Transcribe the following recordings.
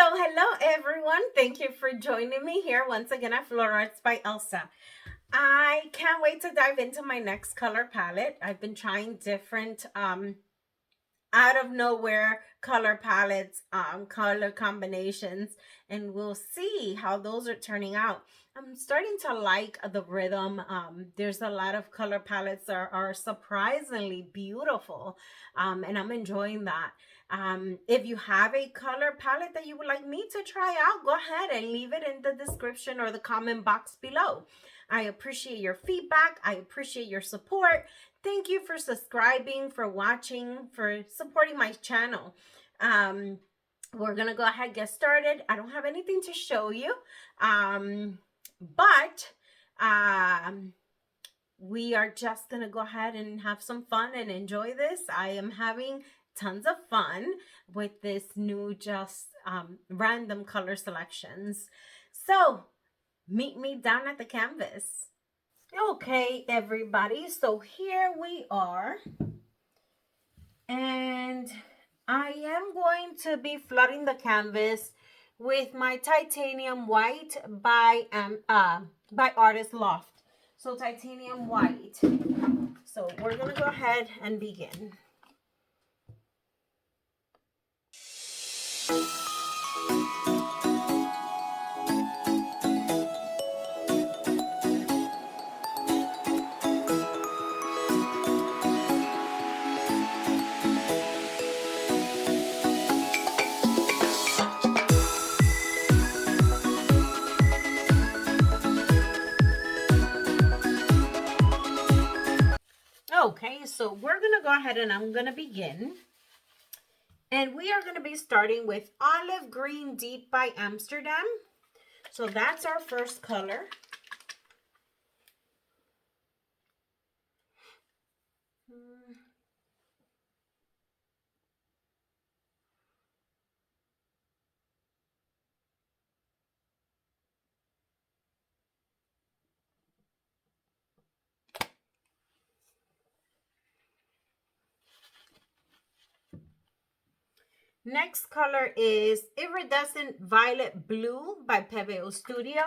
So hello everyone, thank you for joining me here once again at Fluorescent by Elsa. I can't wait to dive into my next color palette. I've been trying different out of nowhere color palettes, color combinations, and we'll see how those are turning out. I'm starting to like the rhythm. There's a lot of color palettes that are surprisingly beautiful, and I'm enjoying that. If you have a color palette that you would like me to try out, go ahead and leave it in the description or the comment box below. I appreciate your feedback. I appreciate your support. Thank you for subscribing, for watching, for supporting my channel. We're going to go ahead and get started. I don't have anything to show you, but we are just going to go ahead and have some fun and enjoy this. I am having tons of fun with this new just random color selections. So meet me down at the canvas. Okay, everybody, so here we are, and I am going to be flooding the canvas with my titanium white by artist Loft. So titanium white. So we're gonna go ahead and begin. Okay, so we're gonna go ahead and I'm gonna begin. And we are gonna be starting with Olive Green Deep by Amsterdam. So that's our first color. Next color is Iridescent Violet Blue by Pebeo Studio.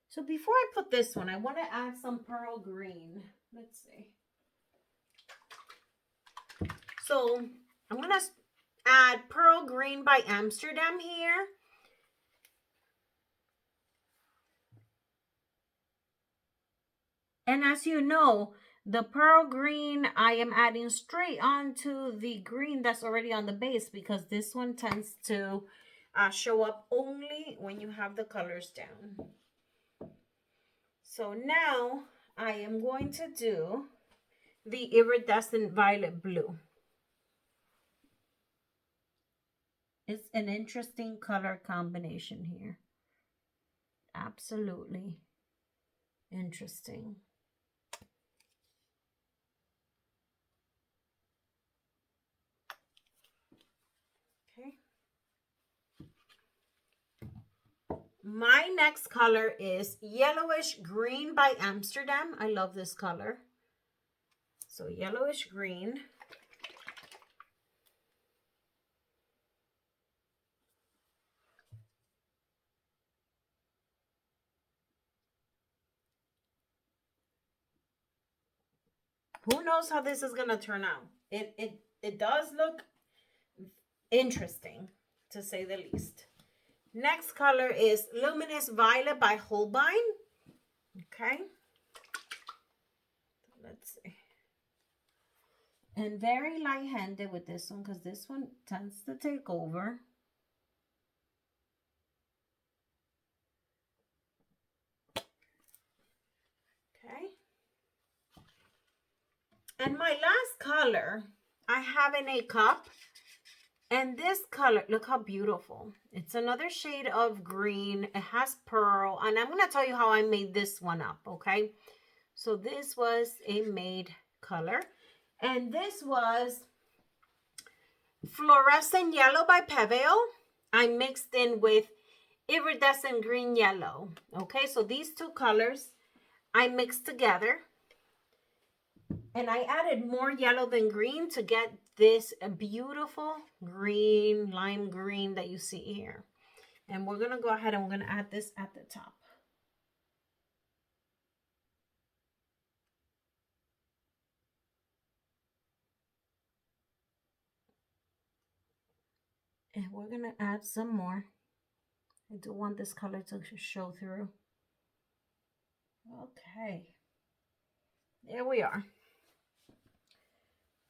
So before I put this one, I want to add some pearl green. Let's see. So I'm going to add pearl green by Amsterdam here. And as you know, the pearl green I am adding straight onto the green that's already on the base, because this one tends to show up only when you have the colors down. So now I am going to do the Iridescent Violet Blue. It's an interesting color combination here. Absolutely interesting. Okay. My next color is Yellowish Green by Amsterdam. I love this color. So yellowish green. Who knows how this is gonna turn out? It does look interesting, to say the least. Next color is Luminous Violet by Holbein. Okay. Let's see. And very light-handed with this one, because this one tends to take over. Okay. And my last color, I have in a cup. And this color, look how beautiful. It's another shade of green. It has pearl. And I'm going to tell you how I made this one up, okay? So this was a made color. And this was Fluorescent Yellow by Pebeo. I mixed in with Iridescent Green Yellow. Okay, so these two colors I mixed together. And I added more yellow than green to get this beautiful green, lime green that you see here. And we're going to go ahead and we're going to add this at the top. And we're going to add some more. I do want this color to show through. Okay. There we are.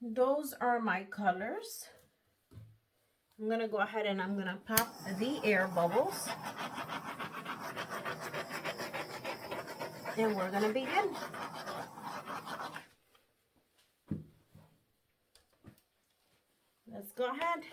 Those are my colors. I'm going to go ahead and I'm going to pop the air bubbles. And we're going to begin. Let's go ahead.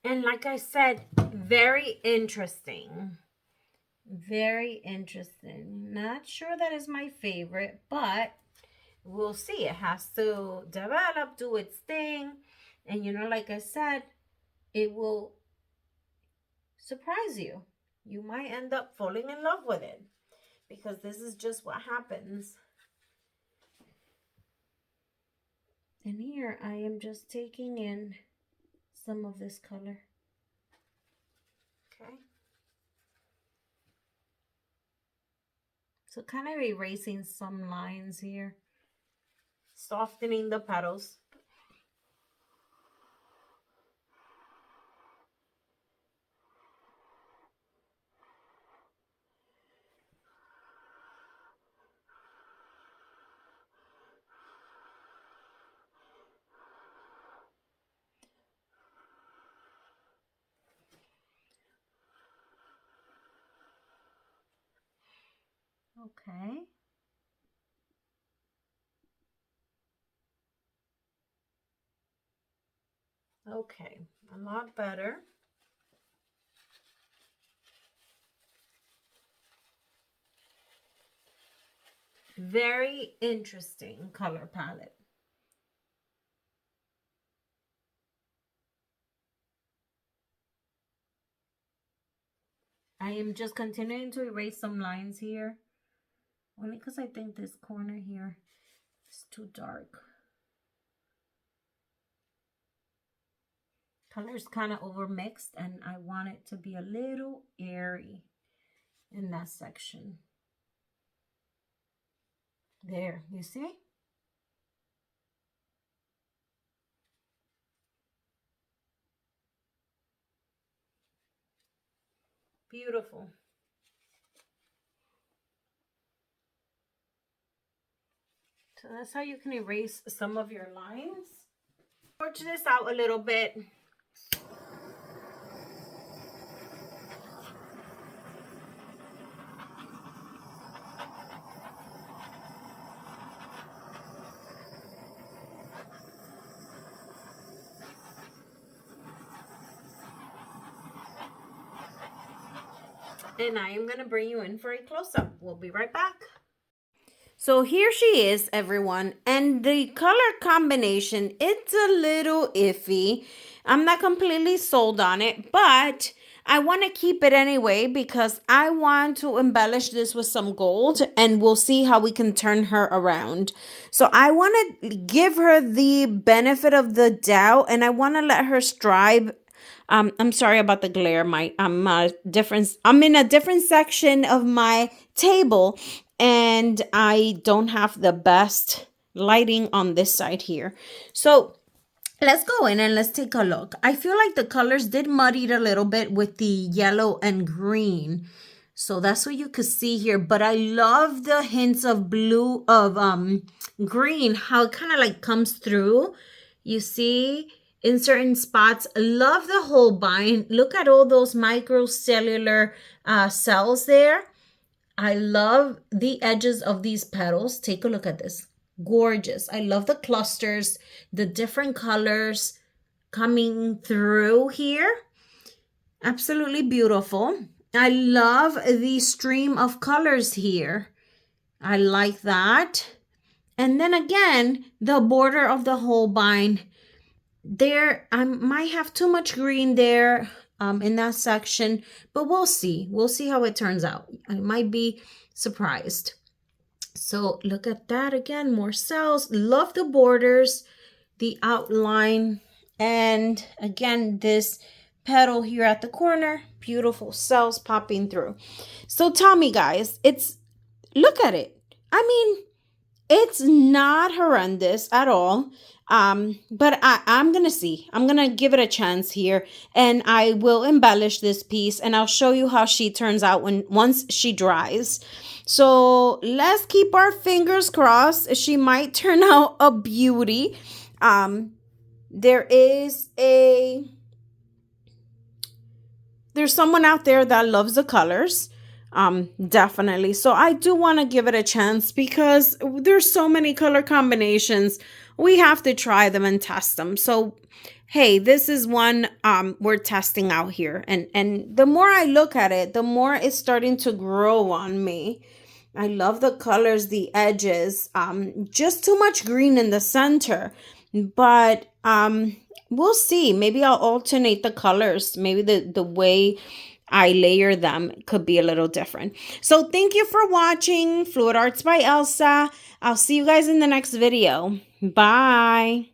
And like I said, very interesting. Very interesting. Not sure that is my favorite, but we'll see. It has to develop, do its thing. And you know, like I said, it will surprise you. You might end up falling in love with it because this is just what happens. And here I am just taking in some of this color. Okay. So kind of erasing some lines here. Softening the petals. Okay. Okay, a lot better. Very interesting color palette. I am just continuing to erase some lines here. Only because I think this corner here is too dark. Colors kind of overmixed and I want it to be a little airy in that section. There, you see? Beautiful. So that's how you can erase some of your lines. Torch this out a little bit. And I am going to bring you in for a close-up. We'll be right back. So here she is, everyone. And the color combination, it's a little iffy. I'm not completely sold on it, but I want to keep it anyway because I want to embellish this with some gold and we'll see how we can turn her around. So I want to give her the benefit of the doubt and I want to let her strive. I'm sorry about the glare. I'm in a different section of my table and I don't have the best lighting on this side here. So let's go in and let's take a look. I feel like the colors did muddy it a little bit with the yellow and green. So that's what you could see here. But I love the hints of blue, of green, how it kind of like comes through. You see in certain spots. Love the Holbein. Look at all those microcellular cells there. I love the edges of these petals. Take a look at this. Gorgeous. I love the clusters, the different colors coming through here. Absolutely beautiful. I love the stream of colors here. I like that. And then again, the border of the Holbein. There, I might have too much green there in that section, but we'll see. We'll see how it turns out. I might be surprised. So look at that again, more cells. Love the borders, the outline, and again, this petal here at the corner, beautiful cells popping through. So tell me guys, look at it. I mean, it's not horrendous at all. But I'm going to see. I'm going to give it a chance here and I will embellish this piece and I'll show you how she turns out once she dries. So let's keep our fingers crossed. She might turn out a beauty. There's someone out there that loves the colors. Definitely. So I do want to give it a chance because there's so many color combinations. We have to try them and test them. So, hey, this is one we're testing out here. And the more I look at it, the more it's starting to grow on me. I love the colors, the edges, just too much green in the center. But we'll see. Maybe I'll alternate the colors. Maybe the way I layer them could be a little different. So thank you for watching Fluid Arts by Elsa. I'll see you guys in the next video. Bye.